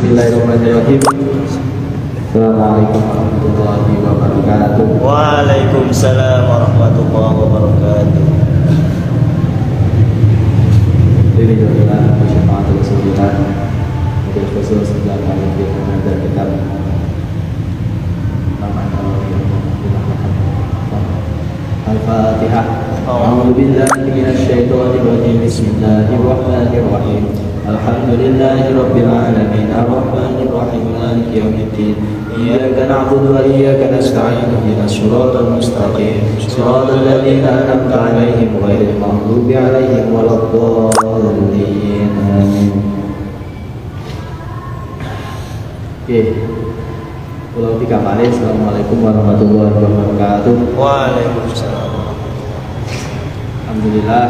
Bismillahirrahmanirrahim. Assalamualaikum warahmatullahi wabarakatuh. Waalaikumsalam warahmatullahi wabarakatuh. Alhamdulillah, wassalatu wassalamu ala khusus dan alaihi wa kitab. Al-Fatihah. A'udzu billahi minasy syaithanir rajim. Bismillahirrahmanirrahim. Alhamdulillahi rabbil alamin. Arrahmanir rahim. Maliki yaumiddin. Iyyaka na'budu wa iyyaka nasta'in. Ihdinas siratal mustaqim. Siratal ladzina an'amta 'alaihim ghairil maghdubi 'alaihim waladdallin. Amin. Oke. Pulau Tiga Malik. Assalamualaikum warahmatullahi wabarakatuh. Waalaikumsalam. Alhamdulillah,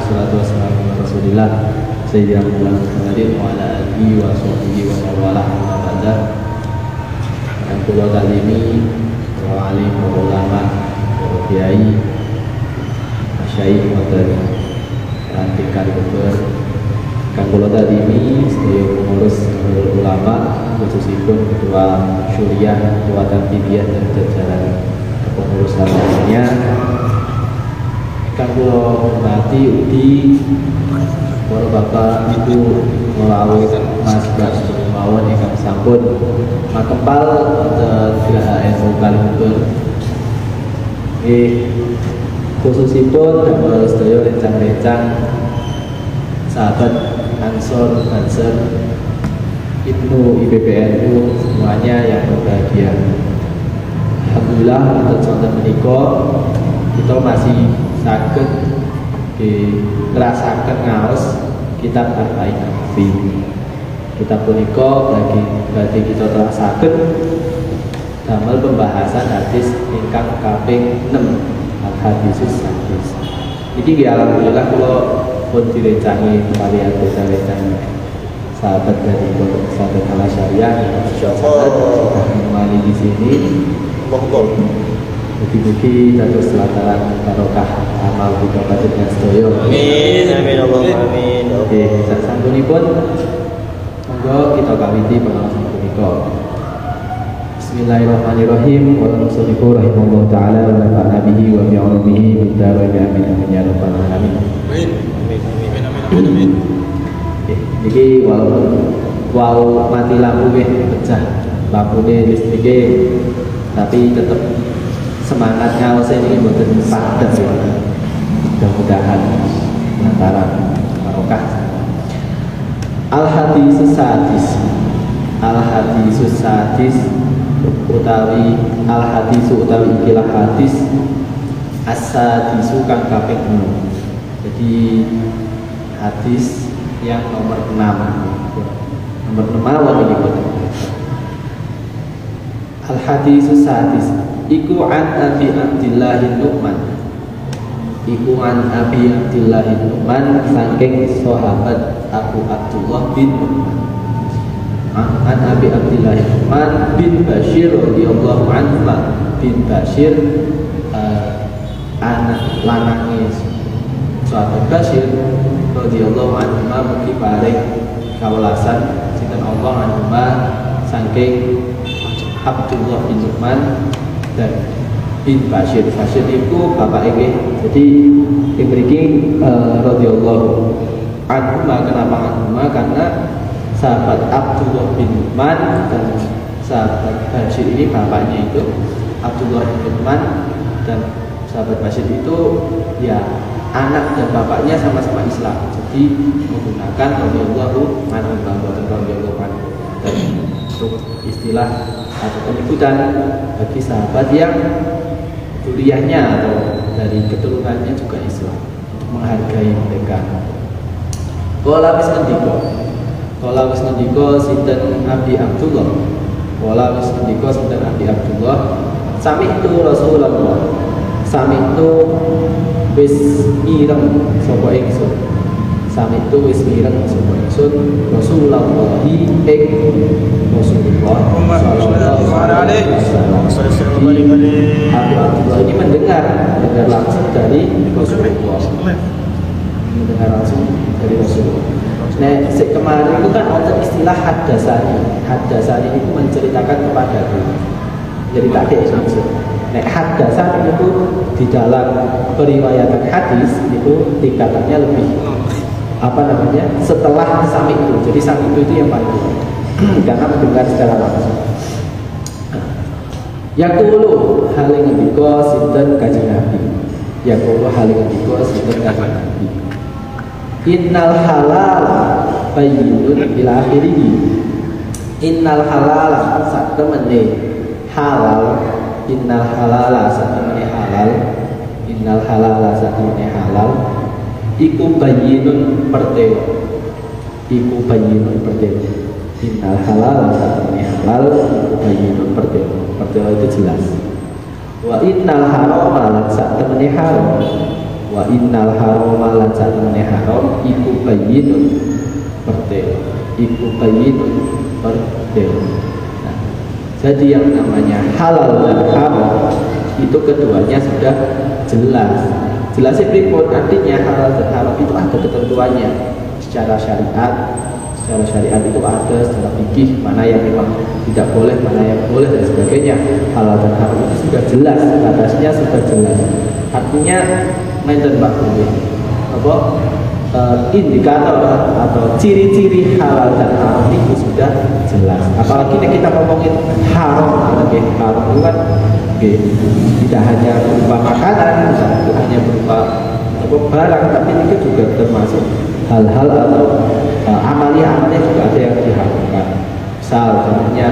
salatu wassalamu ala Rasulillah Sayyidina Muhammadin wa ala alihi wa sahbihi wa mawalah wa ba'da. Dan pulau kali ini para alim, para ulama, para kiai, masyayikh dan rantikan keber. Kang pulau tadi ini sebagai pengurus ulama khususipun ketua syuriah, ketua tanfidiyah dan jajaran kepengurusan lainnya. Kang kula hormati ugi para bapak ibu melalui mas bas mawon ingkang sampun makempal wonten GHNU Kalimuntur. Khususipun damel sedaya rencang-rencang sahabat Ansor Banser Ibnu IPPNU semuanya yang berbahagia. Alhamdulillah untuk contoh menika kita masih saged dirasakan ngaos kitab Arba'in Nawawi. Kitab punika bagi kita telah saged damel pembahasan hadis ingkang kaping 6 al-hadisus sadis. Iki nggih alhamdulillah kula pun direncangi kalian rencang-rencang sahabat dari Pondok Pesantren Al Syariah sudah menemani di sini. Mugi-mugi dados lataran barokah amal kita panjenengan sedaya. Amin amin Allahumma amin. Oke, sasampunipun monggo kita kawiti pengawasan punika. Bismillahirrahmanirrahim. Wa sallallahu rahimallahu taala wa nafa'ana bihi wa bi 'ulumihi fid dharain amin amin ya rabbal alamin. Amin amin amin amin amin. Iki walaupun mati lampu pecah lampune listrike tapi tetap semangat ngaos ini mboten padhet ya. Mudah-mudahan lantaran barokah. Al-hadisus sadis utawi al-hadisu utawi ikilah hadis as-sadisu kang kaping 6. Jadi hadis yang nomor 6. Nomor 6 mawon iki boten. Al-hadisus sadis iku an Abi Abdillah Nu'man. Iku an Abi Abdillah Nu'man saking sahabat Abu Abdullah bin Nu'man. An Abi Abdillah Nu'man bin Bashir radhiyallahu anhu. Bin Bashir anak lanange sahabat Bashir radhiyallahu anhu mugi paring kawelasan sinten Allah anhu saking Abdullah bin Nu'man dan bin Bashir. Bashir itu bapak ini. Jadi mriki radhiyallahu anhu. Kenapa anhu? Karena sahabat Abdullah bin Nu'man dan sahabat Bashir ini bapaknya itu Abdullah bin Nu'man dan sahabat Bashir itu ya anak dan bapaknya sama-sama Islam. Jadi menggunakan radhiyallahu anhu dan radhiyallahu anhu. Dan untuk istilah atau penyebutan bagi sahabat yang duriahnya atau dari keturunannya juga Islam, untuk menghargai mereka. Qala wis ngendika sinten Abi Abdullah. Qala wis ngendika sinten Abi Abdullah. Sami itu Rasulullah. Sami itu wis mireng sapa ingsun. Sami itu wis mireng sapa ingsun Rasulullah ing Rasulullah sallallahu alaihi wasallam. Abi Abdullah ini mendengar langsung dari Rasulullah. Mendengar langsung dari Rasulullah. Nah, kemarin itu kan ada istilah hadasani. Hadasani itu menceritakan kepadaku. Jadi tak ada itu. Nah, hadasani itu di dalam periwayatan hadis itu tingkatannya lebih apa namanya? Setelah sami itu. Jadi sami itu yang paling karena mendengar secara langsung. Yaqulu hale ngendika sinten Kanjeng Nabi. Yaqulu hale ngendika sinten Kanjeng Nabi. Innal halal bayyinun ila akhirih. Innal halala sak temene halal. Innal halala sak temene halal. Innal halala sak temene halal. Iku bayyinun pertelo. Iku bayyinun pertelo. Innal halala sak temene halal. Iku bayyinun pertelo. Pertelo itu jelas. Wa innal harama lan sak temene haram. Wa innal harama lan sak temene haram iku bayyinun pertelo. Iku bayyinun pertelo. Nah, jadi yang namanya halal dan haram itu keduanya sudah jelas. Jelas pripun artinya halal dan haram itu ada ketentuannya secara syariat. Secara syariat itu ada, secara fikih mana yang memang tidak boleh, mana yang boleh dan sebagainya. Halal dan haram itu sudah jelas, batasnya sudah jelas. Artinya mainten Pak Budi, apa indikator atau ciri-ciri halal dan haram itu sudah jelas. Apalagi kita ngomongin haram, haram itu kan tidak hanya berupa makanan, tidak hanya berupa barang, tapi itu juga termasuk hal-hal atau amalia-amalia juga ada yang diharamkan. Misal contohnya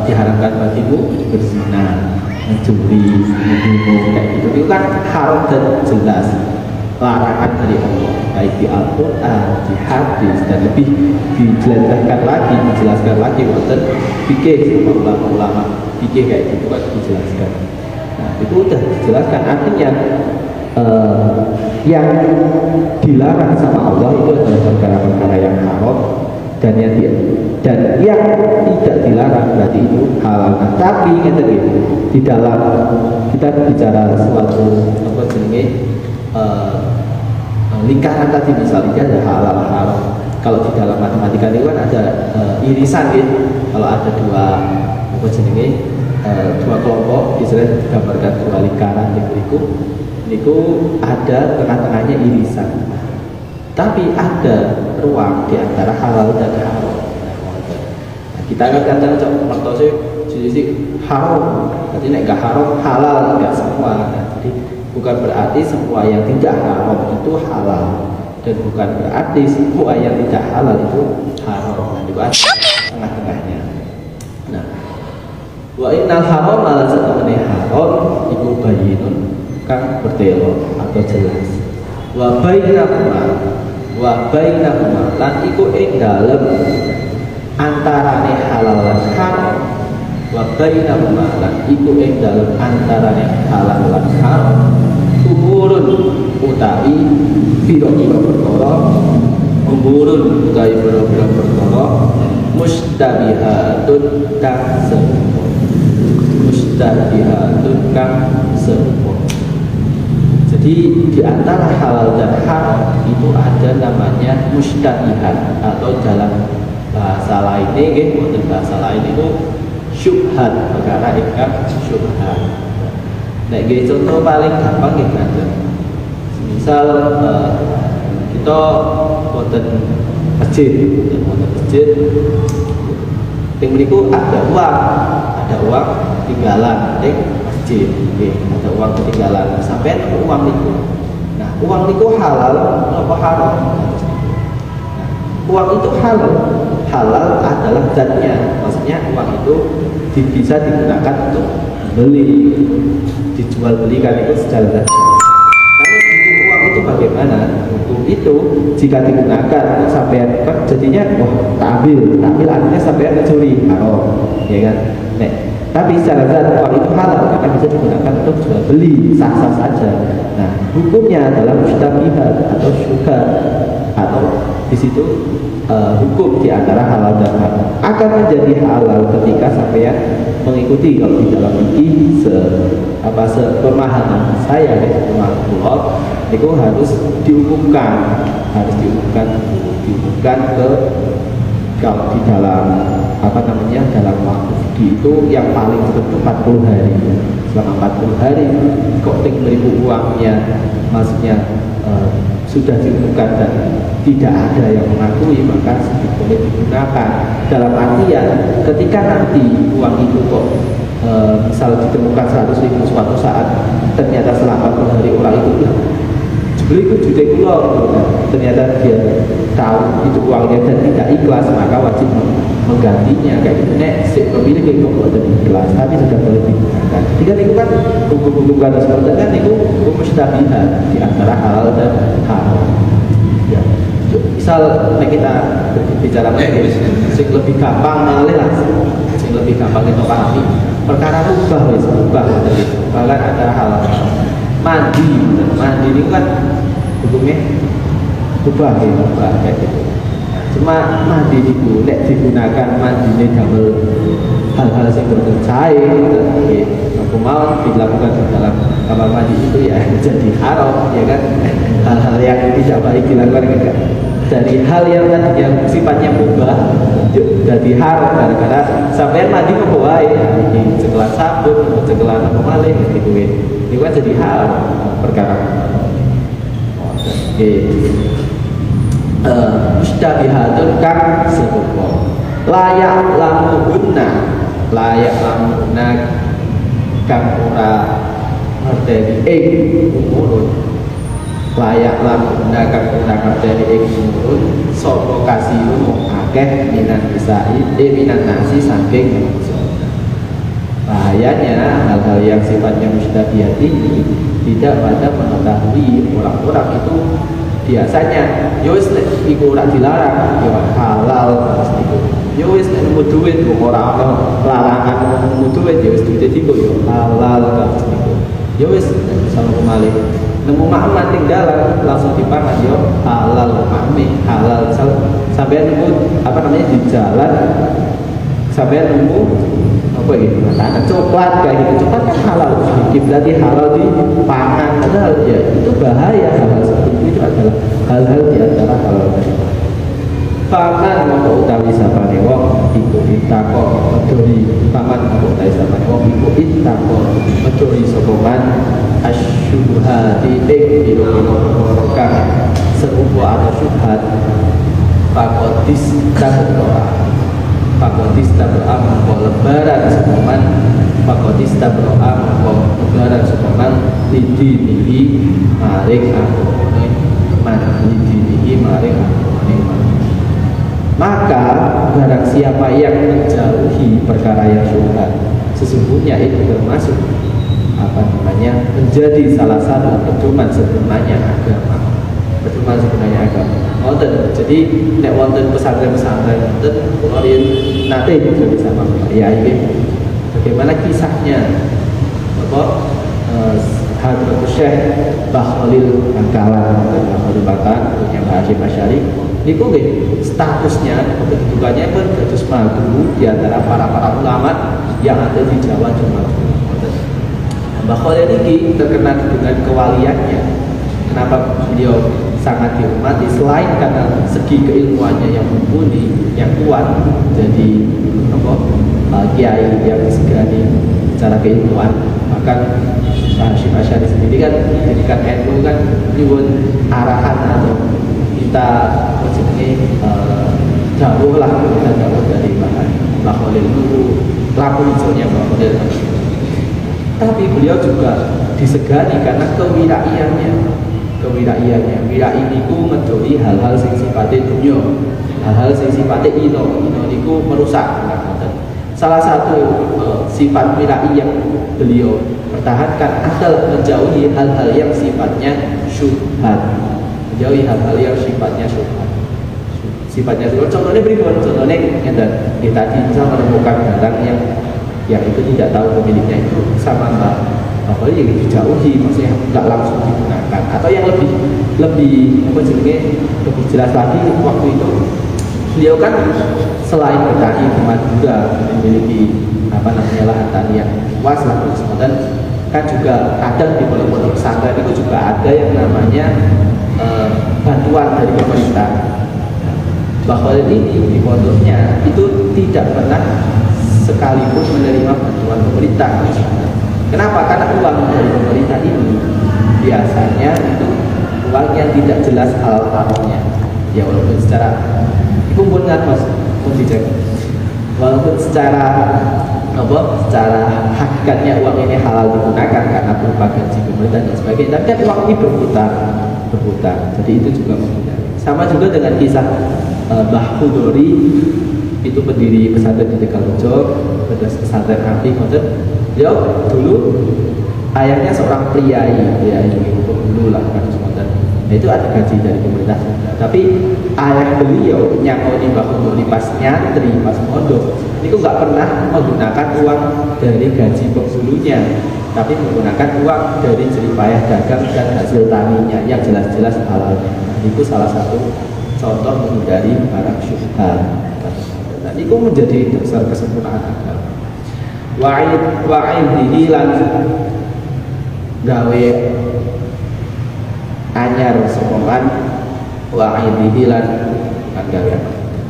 diharamkan bagimu berzina, mencuri, membunuh, kayak gitu. Itu kan haram dan jelas larangan dari Allah, baik di Al-Quran, di hadis, dan lebih dijelaskan lagi, menjelaskan lagi wonten fikih sama ulama-ulama fikih kayak gitu kan dijelaskan. Nah, itu udah dijelaskan artinya yang dilarang sama Allah itu adalah perkara-perkara yang haram dan yang tidak dilarang berarti itu halal. Nah, tapi di dalam kita bicara suatu apa jenenge lingkaran tadi misalnya ada halal haram. Kalau di dalam matematika itu kan ada irisan gitu. Kalau ada dua apa jenenge dua kelompok misalnya digambarkan dua lingkaran yang berikut itu ada tengah-tengahnya irisan, tapi ada ruang di antara halal dan haram. Nah, kita kan kadang mertose sisi haram, berarti nek gak haram halal enggak semua. Nah, jadi bukan berarti semua yang tidak haram itu halal dan bukan berarti semua yang tidak halal itu haram. Nah, itu ada tengah-tengahnya. Nah, wa innal haram ala satamani haram iku bayyinun kang bertelo atau jelas. Wa bainahuma lan iku ing dalem antarane halal lan haram. Wa bainahuma lan iku ing dalem antarane halal lan haram. Umurun utawi pira-pira perkara, umurun utawi pira-pira perkara mustabihatun kang serupa. Mustabihatun kang serupa. Jadi di antara halal dan haram itu ada namanya mustabihat atau dalam bahasa lainnya, bahasa lain itu syubhat, perkara ingkang syubhat. Nah, contoh paling gampang gitu. Misal kita wonten masjid, yang berikut ada uang tinggalan, masjid, ada uang ketinggalan, sampai uang itu. Nah, uang itu halal apa haram? Nah, uang itu halal adalah zatnya, maksudnya uang itu bisa digunakan untuk beli, dijual belikan itu secara zat. Kalau hukum uang itu bagaimana? Hukum itu jika digunakan untuk sampai kan jadinya tampil artinya sampai mencuri haram, ya kan? Nah, tapi secara zat uang itu halal karena bisa digunakan untuk jual beli, sah-sah saja. Nah, hukumnya adalah mustabihat atau syubhat, atau di situ hukum di antara halal dan haram akan menjadi halal ketika sampai mengikuti kalau di dalam ini sepemahaman saya pemahaman Allah itu harus diumumkan ke kalau di dalam dalam waktu itu yang paling cepat 40 hari. Selama 40 hari kok beribu uangnya, maksudnya sudah diumumkan dan tidak ada yang mengakui, maka boleh digunakan. Dalam artian ketika nanti uang itu kok misal ditemukan 100.000 suatu saat, ternyata selama 40 hari orang itu beli itu juta kilo, ternyata dia tahu itu uangnya dan tidak ikhlas, maka wajib menggantinya. Kayak gitu, nek si pemilik itu buat ikhlas tapi sudah boleh digunakan. Jadi kan itu kan hukum-hukum kata seperti kan itu hukum mustabihat di antara halal dan haram. Ya, misal kita bicara sing lebih gampang malih lah, sing lebih gampang kita pahami perkara rubah tadi bahkan antara halal mandi ini kan hukumnya ubah kayak gitu. Cuma mandi itu nek digunakan mandi ini double hal-hal yang bercair aku mau dilakukan di dalam kamar mandi itu ya jadi haram, ya kan. Hal-hal yang tidak baik dilakukan kan dari hal yang sifatnya ubah jadi haram karena sampai mandi ke bawah ini sekelas sabun sekelas apa malih gitu ini kan jadi hal perkara mustabihatun kang serupa layak lamuhunna kang ora ngerteni umurun layak lamuhunna kang ora ngerteni umurun sapa kasihun akeh minan nasi saking manusia. Bahayanya hal-hal yang sifatnya mustabihat ini tidak pada mengetahui orang-orang itu biasanya yowis iku ora dilarang ya halal itu yowis nemu duit orang larangan nemu duit yowis duit itu ya halal itu yowis sama kembali nemu makman tinggalan langsung dipangan ya halal makmi halal sampai nemu di jalan sampai nemu apa gitu makanan coklat kayak gitu, coklat kan halal sedikit berarti halal dipangan, padahal ya itu bahaya. Hal-hal seperti itu adalah hal-hal di antara halal tadi. Paman mau utawi sapane wong iku ditakok medhori paman mau utawi sapane wong iku ditakok medhori sapa man asyubhati piro-piro kang serupa atau syubhat pakotis tabro'a mengko lebaran sepaman pakotista berdoa mengko lebaran sepaman lidinihi maring agamane man lidinihi maring agamane man. Maka barang siapa yang menjauhi perkara yang syubhat, sesungguhnya itu termasuk menjadi salah satu pedoman sebenarnya agama. Jadi nek wonten pesantren-pesantren wonten kula nate juga sama ya ini bagaimana kisahnya Hadratus Syekh Bakhalil Bangkalan punya Mbah Hasyim Asy'ari niku nggih statusnya kedudukannya pun dados madu di antara para ulama yang ada di Jawa Timur. Mbah Khalil ini terkenal dengan kewaliannya. Kenapa beliau sangat dihormati selain karena segi keilmuannya yang mumpuni, yang kuat, jadi kiai yang disegani secara keilmuan. Bahkan Hasyim Asy'ari sendiri kan menjadikan NU kan nyuwun arahan atau kita jauh lah dari Mbah Khalil itu lampu hijaunya Mbah Khalil. Tapi beliau juga disegani karena kewiraiannya. Wirai niku ngedoli hal-hal sing sifatnya dunya, hal-hal sing sifatnya ino niku merusak. Salah satu sifat wirai yang beliau pertahankan adalah menjauhi hal-hal yang sifatnya syubhat. Menjauhi hal-hal yang sifatnya syubhat. Contohnya berikut, contohnya kita tadi bisa menemukan barang yang itu tidak tahu pemiliknya itu sama Mbak Khalil yang dijauhi, maksudnya nggak langsung digunakan. Atau yang lebih jelas lagi waktu itu beliau kan selain bertani di Madura memiliki lahan tani yang luas lah, dan kan juga kadang di pondok pesantren itu juga ada yang namanya bantuan dari pemerintah. Bahwa ini di pondoknya itu tidak pernah sekalipun menerima bantuan pemerintah. Kenapa? Karena uang dari pemerintah ini biasanya itu uangnya tidak jelas halal haramnya. Ya walaupun secara kumpulkan mas, pun dicek. Walaupun secara hakikatnya uang ini halal digunakan karena berupa gaji pemerintah dan sebagainya, tapi kan uang ini berputar. Jadi itu juga menghindari. Sama juga dengan kisah Mbah Kudori, itu pendiri pesantren di Tegalrejo, pesantren Nabi Konten. Dia dulu ayahnya seorang priai dulu lah kan semonten. Nah, itu ada gaji dari pemerintah juga. Tapi ayah beliau nyakoni Mbah Kudori pas nyantri, pas mondok, itu nggak pernah menggunakan uang dari gaji penghulunya, tapi menggunakan uang dari jeripayah dagang dan hasil taninya yang jelas-jelas halalnya. Nah, itu salah satu contoh menghindari barang syubhat. Dan itu menjadi dasar kesempurnaan agama. Wa'id dihilan gawe anyar sokongan, wa'id dihilan kan gawe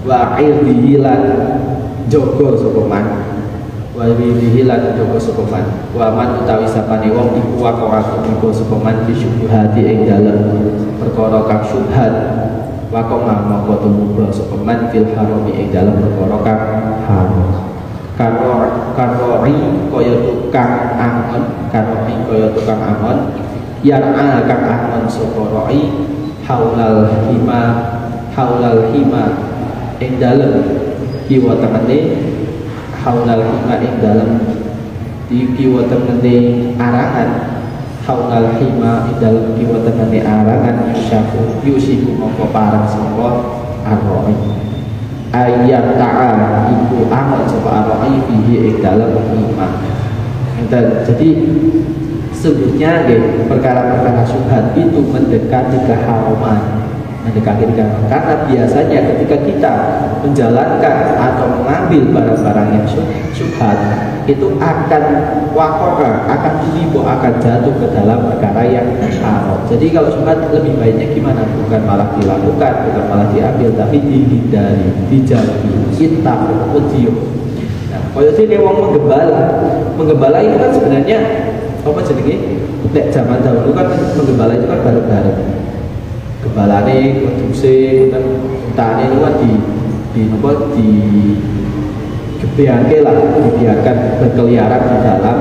wa'id dihilan jogo sokongan, wa'id dihilan jogo sokongan, waman utawi sapane wong iku waqa'atu jogo sokongan di syubhati ing dalem perkara kang syubhat, waqa'a mongko tumbuh sokongan fil harami ing dalem perkara kang haram. Karoi kaya tukang angon, karoi kaya tukang angon, yar'a kang angon sapa roi haulal hima ing dalem kiwa temene, haulal hima ing dalem kiwa temene arangan, haulal hima ing dalem kiwa temene arangan yusiku mongko parang sapa aroi. Ayat ta'ala iku amal coba arwa'i fihi ing dalam iman. Jadi sebutnya perkara-perkara syubhat itu mendekati keharaman, karena biasanya ketika kita menjalankan atau mengambil barang-barang yang syubhat itu akan akan jatuh ke dalam perkara yang haram. Jadi kalau syubhat lebih baiknya gimana? Bukan malah dilakukan, bukan malah diambil, tapi dihindari, dijauhi, kita ujiyo. Nah, kalau sini wong menggembala itu kan sebenarnya apa jenenge? Nek zaman dahulu kan menggembala itu kan bareng-bareng. Gembalane kuduse dan tane itu kan dibiarkan berkeliaran di dalam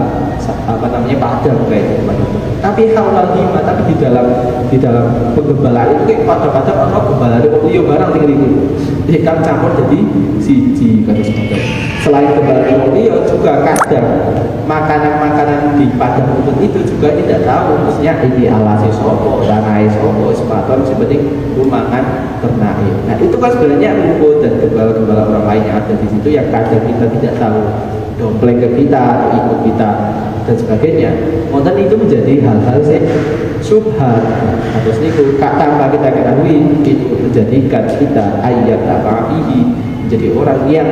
padang kayak gitu. Tapi halal lima, tapi di dalam penggembalaan itu kayak pada orang gembalane kok iya barang tinggal itu. Ikan campur jadi siji kata semoga. Selain gembalane kok iya juga kadang makanan di padang rumput itu juga tidak tahu maksudnya ini alase sopo, tanai sopo, sepaton seperti rumahan ternai. Nah itu kan sebenarnya rumput dan gembala-gembala orang lain yang ada di situ yang kadang kita tidak tahu dompleng ke kita atau ikut kita dan sebagainya. Monten itu menjadi hal-hal syubhat atau niku tanpa kita ketahui itu menjadikan kita ayat tabihi menjadi orang yang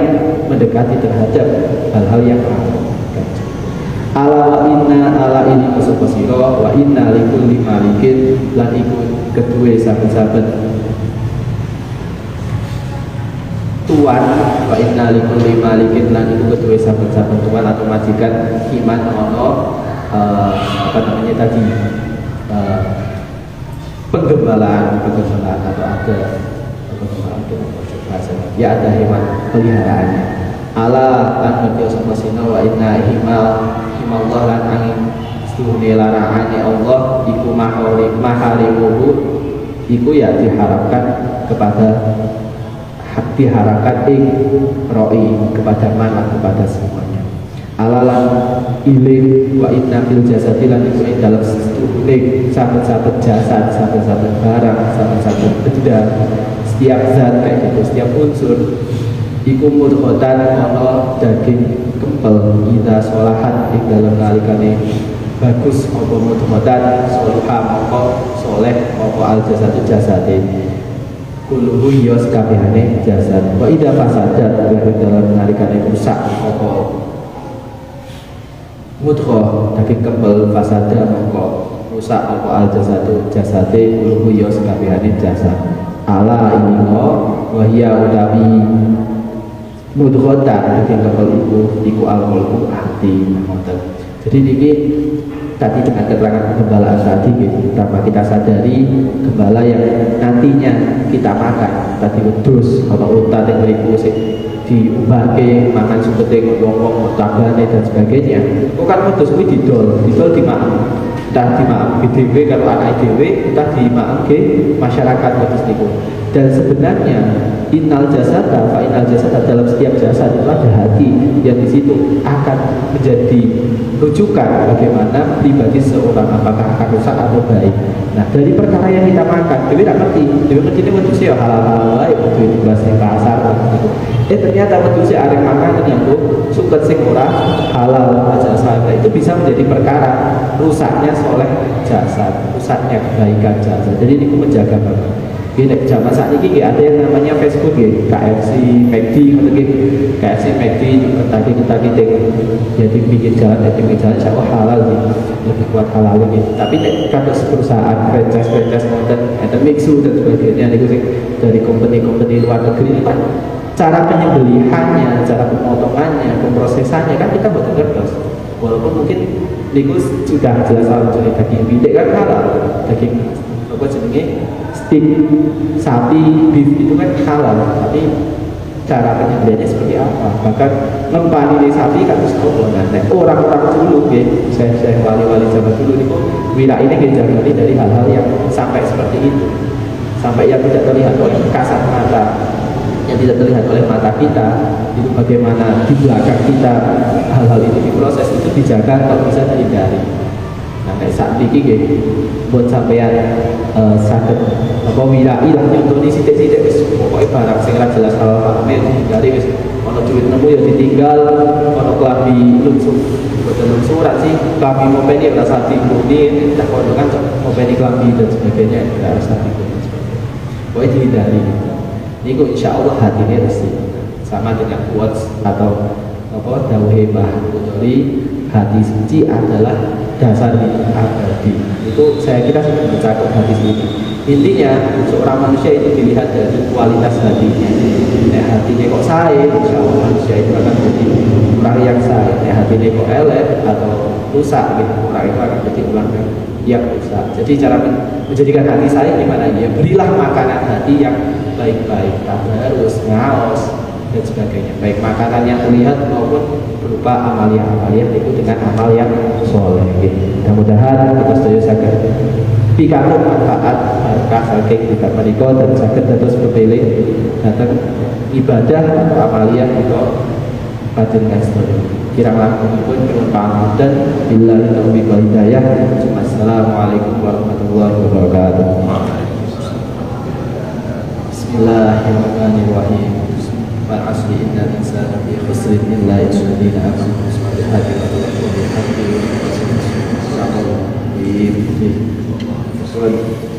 mendekati terhadap hal-hal yang haram. Ala ini kusupasiro wa inna likulli malikin lan iku kedue saben-saben tuan wa inna likulli malikin lan iku kedue saben-saben tuan atau majikan iman ono penggembalaan atau ada ya ada hewan peliharaannya. Ala lan ngerti sapa sina wa inna himallah lan angin seluruhnya larangannya Allah iku maharimuhu iku ya diharapkan ing roi kepada mana kepada semuanya. Alalan ilim wa inna fil jasadi lan iku ing dalam seluruhnya saben-saben jasad, saben-saben barang, saben-saben benda, setiap zat kayak gitu, setiap unsur iku mudghatan ana daging kempel ida sholahan ing dalam nalikane bagus apa mudghatan sholaha moko soleh apa al jasadu jasade kuluhu ya sekabehane jasad. Wa idza fasadat dalam nalikane rusak apa mudghah daging kembel fasada mongko rusak apa al jasade kuluhu ya sekabehane jasad. Ala ilingo wa hiya utawi mudghah daging kembel iku alkohol ati ngoten. Jadi ini tadi dengan keterangan penggembalaan tadi gitu, tanpa kita sadari gembala yang nantinya kita makan tadi wedhus atau unta yang mriku sing diubahke makan seperti wong-wong tabane dan sebagainya. Kok kan wedhus kuwi didol dimakan. Entah dimakan dhewe kalau anak dhewe, entah dimakan ke masyarakat wedhus niku. Dan sebenarnya innal jasada fa innal jasada dalam setiap jasad itu ada hati yang di situ akan menjadi rujukan bagaimana pribadi seorang apakah akan rusak atau baik. Nah dari perkara yang kita makan, dia tidak ngerti ini wedhusnya halal itu itu bahasa kasar gitu. Ternyata wedhusnya ada makanan yang suket sing ora halal jasad. Itu bisa menjadi perkara rusaknya soleh jasad, rusaknya kebaikan jasad. Jadi ini menjaga banget. Ini zaman saat ini ada yang namanya fast food ya, KFC, McD, KFC, McD, Kentucky, jadi pinggir jalan, saya halal nih, lebih kuat halal ini. Tapi kalau perusahaan franchise modern, ada mixu dan sebagainya, itu dari company luar negeri ini kan cara penyembelihannya, cara pemotongannya, pemrosesannya kan kita betul ngertos. Walaupun mungkin itu sudah jelas halal, jadi daging bidek kan halal, daging apa jenenge steak sapi beef itu kan halal, tapi cara penyembelihannya seperti apa, bahkan ngempani ini sapi kan harus nah, orang-orang dulu ya, saya wali-wali zaman dulu itu wilayah ini dijagani dari hal-hal yang sampai seperti itu, sampai yang tidak terlihat oleh kasat mata, yang tidak terlihat oleh mata kita, itu bagaimana di belakang kita hal-hal itu diproses, itu dijaga kalau bisa dihindari. Nah, kayak saat ini buat sampean sakit apa wirai lah untuk di sidik-sidik pokoknya barang sing ora jelas halal haramnya dihindari wis. Ono duit nemu ya ditinggal, ono klambi lungsuran sih, klambi mopeni ora sati muni, tak kondongan mopeni klambi dan sebagainya ora sati muni. Pokoknya dihindari. Niku insyaallah hatinya resik. Sama dengan quotes atau apa dawuhe Mbah Bukhari, hati suci adalah dasar hidup abadi. Itu saya kira sudah mencakup hadis ini. Intinya seorang manusia itu dilihat dari kualitas hatinya. Nek hatinya kok sae, insya Allah manusia itu akan menjadi orang yang sae. Nek hatinya kok elek atau rusak, gitu, orang itu akan menjadi orang yang rusak. Jadi cara menjadikan hati sae gimana ya? Berilah makanan hati yang baik-baik, tadarus, ngaos dan sebagainya. Baik makanan yang terlihat maupun berupa amalia-amalia itu dengan amal yang soleh. Mudah-mudahan kita setuju sakit pikantuk manfaat berkah saking kita menikah dan sakit terus berpilih datang ibadah atau amalia itu panjenengan sedaya. Kirang-kirang pun berpamit dan billahi taufiq wal hidayah. Assalamualaikum warahmatullahi wabarakatuh. Bismillahirrahmanirrahim. Wal asri innal insana fi khusrin illa alladziina aamanu wa salihati wa tawasaw bil haqqi wa tawasaw bis sabr.